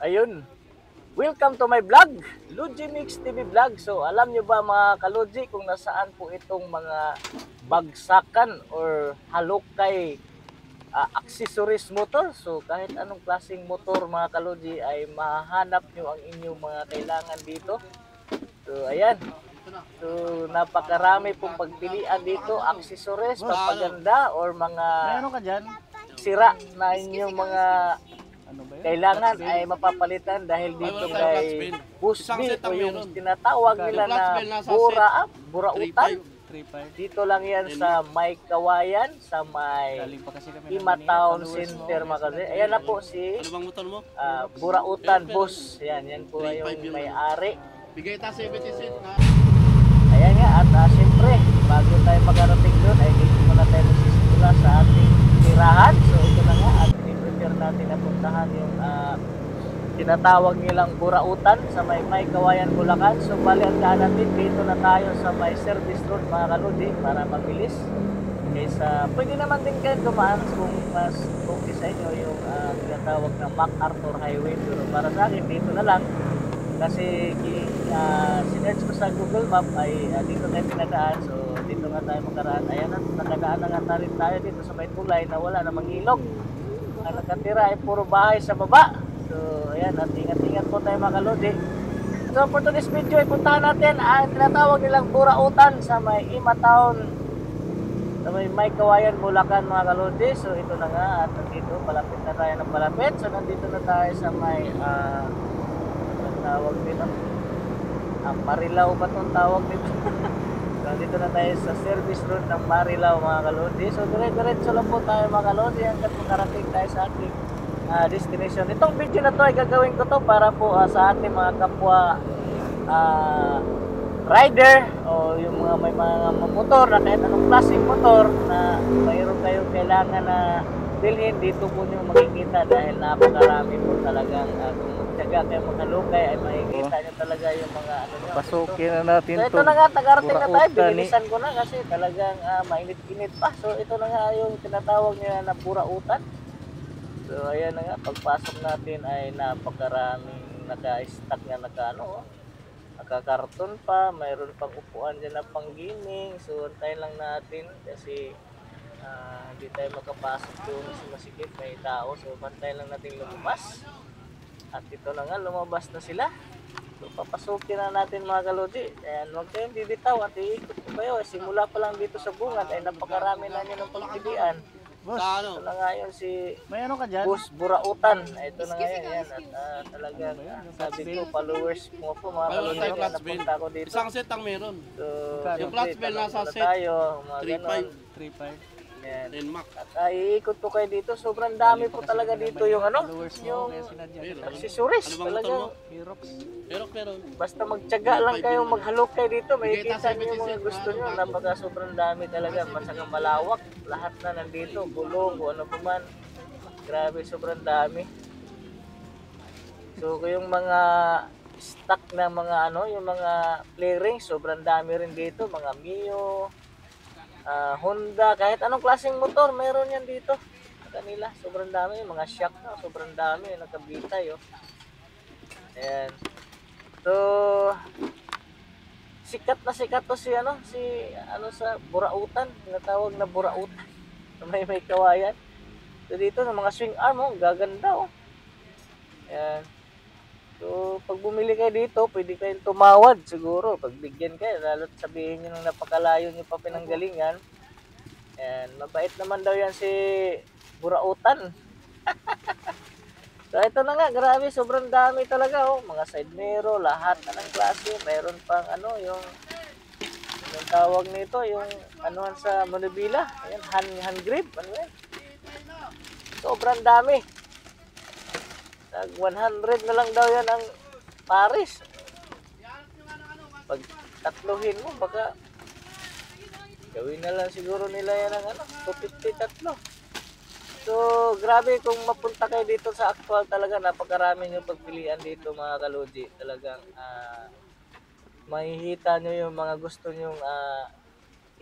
Ayun, welcome to my vlog, Luigi Mix TV Vlog. So alam nyo ba mga kalodji kung nasaan po itong mga bagsakan or halukay accessories motor? So kahit anong klaseng motor mga kalodji ay mahanap nyo ang inyong mga kailangan dito. So ayan, so napakarami pong pagpilian dito, accessories, pampaganda or mga Meron ka dyan? sira na inyong mga Ano ba yun? kailangan ay mapapalitan dahil dito kay Busby o yung tinatawag nila na burautan. 3.5. Dito lang yan sa may Kawayan, sa may Galing pa kasi kami ng Ima Manila. Town Followers mo, Center mga kasi. Ayan na po si Ano bang motor mo? Burautan Boss. Yan po yung may-ari. Bigay ta 70 cent na. Ayan nga at siyempre bago tayo magarating doon ay dito muna tayo magsisimula sa ating tirahan. So ito na nga at i-prepare natin na puntahan yung tinatawag nilang burautan sa may Kawayan, Bulacan. So bali ang daan natin dito na tayo sa may service road mga kalodi para mabilis. Kaysa pwede naman din kayo dumaan kung mas okay sa inyo yung tinatawag na MacArthur Highway. Pero para sa akin dito na lang kasi sinerch ko sa Google Map ay dito tayo pinadaan. So dito nga tayo makaraan. Ayan na, nakadaan na nga rin tayo dito sa may tulay na wala namang ilog. Ang nakatira ay puro bahay sa baba. So ayan, at ingat-ingat po tayo mga kalodi. So for today's video ay puntahan natin ang tinatawag nilang burautan sa may Ima Town, sa may Kawayan, Bulacan mga kalodi. So ito na nga at nandito, palapit na tayo ng palapit. So nandito na tayo sa may tawag dito, Marilao ba itong tawag dito? So dito na tayo sa service road ng Marilao mga kalodi. So dire-diretso lang po tayo mga kalodi hanggang makarating tayo sa ating destination. Itong video na to ay gagawin ko to para po sa ating mga kapwa rider o yung mga may mga motor na kahit anong klaseng motor na mayroon kayong kailangan na bilhin, dito po nyo makikita dahil napakarami po talagang kung magtyaga kayo maghalukay ay makikita nyo talaga yung mga ano nyo. Pasukin na natin So ito na nga, tagarating na tayo, binilisan ko na kasi talagang mainit-init pa. So ito na nga yung tinatawag nila na burautan. So ayan na nga, pagpasok natin ay napakaraming naka-stack na nakakarton pa, mayroon pang upuan dyan na pang gaming. So antayin lang natin kasi hindi tayo makapasok doon kasi masikip, may tao. So bantayan lang natin lumabas. At ito na nga, lumabas na sila. So papasukin na natin mga kalodi. Ayan, huwag kayong bibitaw at iikot ko kayo. Simula pa lang dito sa bungad ay napakarami na nyo ng pagpilian. Boss, Ito na nga yun si may ano ka dyan? Boss Burautan. Ito na nga yan. At talagang sabi ko, followers mo po mga kalodi. Tayo Kaya clutch napunta ko dito. Isang set ang meron. So, Yung clutch bell nasa set. tayo, mga ganon. 3.5. Yan. Then Mac. At iikot po kayo dito. Sobrang dami po talaga dito yung Followers mo, yung kaya sinadya kita. accessories. Ano bang motor Talagang mo? Herox. Meron. basta magtiyaga lang kayo maghalok kayo dito. May Bigay kita tayo nyo yung mga 70 gusto nyo. Napaka sobrang dami talaga. Masagang malawak. Lahat na nandito. Bulong o ano pa man. Grabe, sobrang dami. So yung mga stock na mga yung mga clearing, sobrang dami rin dito. Mga Mio, Honda, kahit anong klaseng motor, meron yan dito. Kanila, sobrang dami. Mga shock na, sobrang dami. Nagkabitay, oh. Ayan. So, sikat to si sa burautan. Tinatawag na burautan. Sa may Kawayan. So, dito, ng mga swing arm, oh, gaganda, oh. Ayan. So, pag bumili kayo dito, pwede kayong tumawad siguro. Pagbigyan kayo, lalo't sabihin nyo nung napakalayo nyo pa pinanggalingan. And mabait naman daw yan si Burautan. So, ito na nga, grabe, sobrang dami talaga, oh. Mga side mirror, lahat na ng klase. Mayroon pang yung tawag nito, yung sa Manubila. Ayan, hand grip, ano yan. Sobrang dami. Tag 100 na lang daw yan ang Paris. Pag tatluhin mo, baka gawin na lang siguro nila yan ng 250 tatlo. So, grabe kung mapunta kayo dito sa actual talaga, napakarami yung pagpilian dito mga kalodi. Talagang makikita nyo yung mga gusto nyong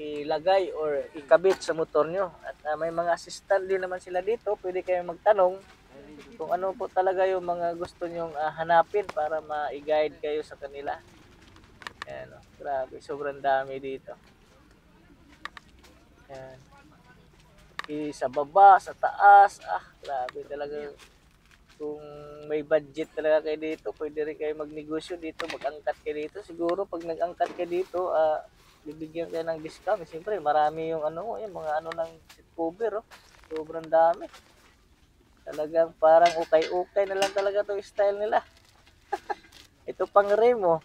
ilagay or ikabit sa motor nyo. At may mga assistant din naman sila dito, pwede kayong magtanong kung ano po talaga yung mga gusto nyong hanapin para ma-guide kayo sa kanila. Ayan, oh, grabe, sobrang dami dito. Ayan. Sa baba, sa taas, grabe talaga. Kung may budget talaga kayo dito, pwede rin kayo magnegosyo dito, mag-angkat kayo dito. Siguro pag nag-angkat kayo dito, bibigyan kayo ng discount. Siyempre, marami yung yung mga ng seat cover, oh. Sobrang dami. Talagang parang ukay-ukay na lang talaga 'tong style nila. Ito pang rim, oh.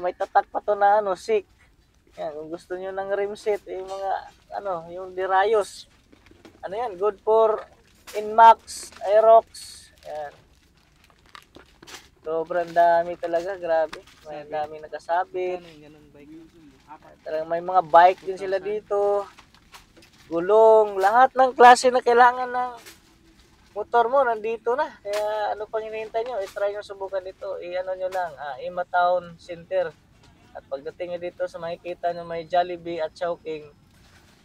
May tatak pa to na sick. Yan, kung gusto niyo ng rim set, yung mga yung Dirayos. Yan, good for Inmax, Aerox. Yan. Sobrang dami talaga, grabe. May dami nakasabit. Talagang may mga bike din sila dito. Gulong, lahat ng klase na kailangan ng motor mo nandito na. Kaya ano pang hinihintay nyo? I-try nyo subukan dito. Nyo lang, Ima Town Center. At pagdating nyo dito sa makikita nyo may Jollibee at Chowking,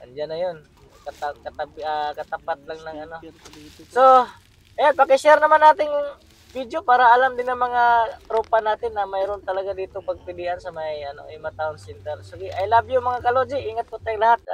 andyan na yun. Katapat lang ng So, paki-share naman natin yung video para alam din ng mga tropa natin na mayroon talaga dito pagpilian sa may Ima Town Center. Sige, I love you mga kaloji. Ingat po tayong lahat.